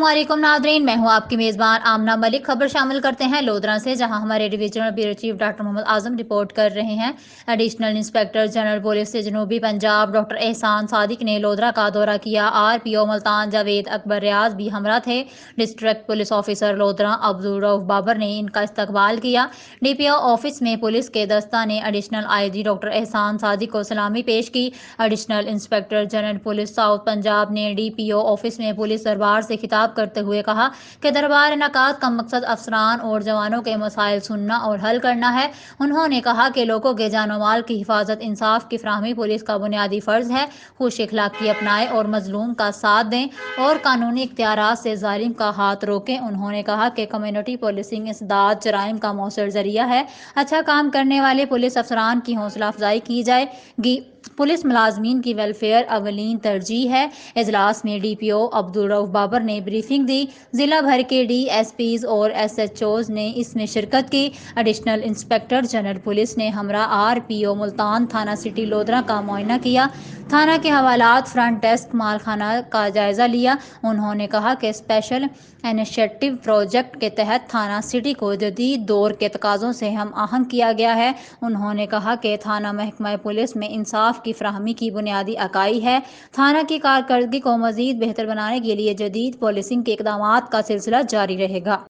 अस्सलामुअलैकुम नादरीन, मैं हूं आपकी मेज़बान आमना मलिक। खबर शामिल करते हैं लोधरा से, जहां हमारे divisional bureau chief doctor Mohammad Azam report कर रहे हैं। एडिशनल इंस्पेक्टर जनरल पुलिस से जनूबी पंजाब डॉक्टर एहसान सादिक ने लोधरा का दौरा किया। RPO मुल्तान जावेद अकबर रियाज भी हमरा थे। District police officer Lodhran Abdul Rauf Babar ने इनका इस्तकबाल किया। DPO ऑफिस में पुलिस के दस्ता ने एडिशनल IG डॉक्टर एहसान सादिक को सलामी पेश की। Additional inspector general police south Punjab ने DPO ऑफिस में पुलिस दरबार से खिताब करते हुए कहा कि दरबार इनकाद का मकसद अफसरान और जवानों के मसाइल सुनना और हल करना है। उन्होंने कहा कि लोगों के जानो माल की हिफाजत, इंसाफ की फराहमी पुलिस का बुनियादी फ़र्ज है। खुश इखलाकी अपनाएं और मजलूम का साथ दें और कानूनी इख्तियारात से जालिम का हाथ रोकें। उन्होंने कहा कि कम्युनिटी पुलिसिंग इंसदाद जराइम का मौसर जरिया है। अच्छा काम करने वाले पुलिस अफसरान की हौसला अफजाई की जाएगी। पुलिस मुलाजमीन की वेलफेयर अवलीन तरजीह है। इजलास में DPO अब्दुल रऊफ बाबर ने ब्रीफिंग दी। जिला भर के DSPs और SHOs ने इसमें शिरकत की। एडिशनल इंस्पेक्टर जनरल पुलिस ने हमरा RPO मुल्तान थाना सिटी लोधरा का मुआयना किया। थाना के हवालात, फ्रंट डेस्क, मालखाना का जायजा लिया। उन्होंने कहा कि स्पेशल इनिशिएटिव प्रोजेक्ट के तहत थाना सिटी को जदीद दौर के तकाज़ों से हम आहंग किया गया है। उन्होंने कहा कि थाना महकमा पुलिस में इंसाफ की फराहमी की बुनियादी इकाई है। थाना की कारकर्दगी को मजीद बेहतर बनाने के लिए जदीद पॉलिसिंग के इकदामात का सिलसिला जारी रहेगा।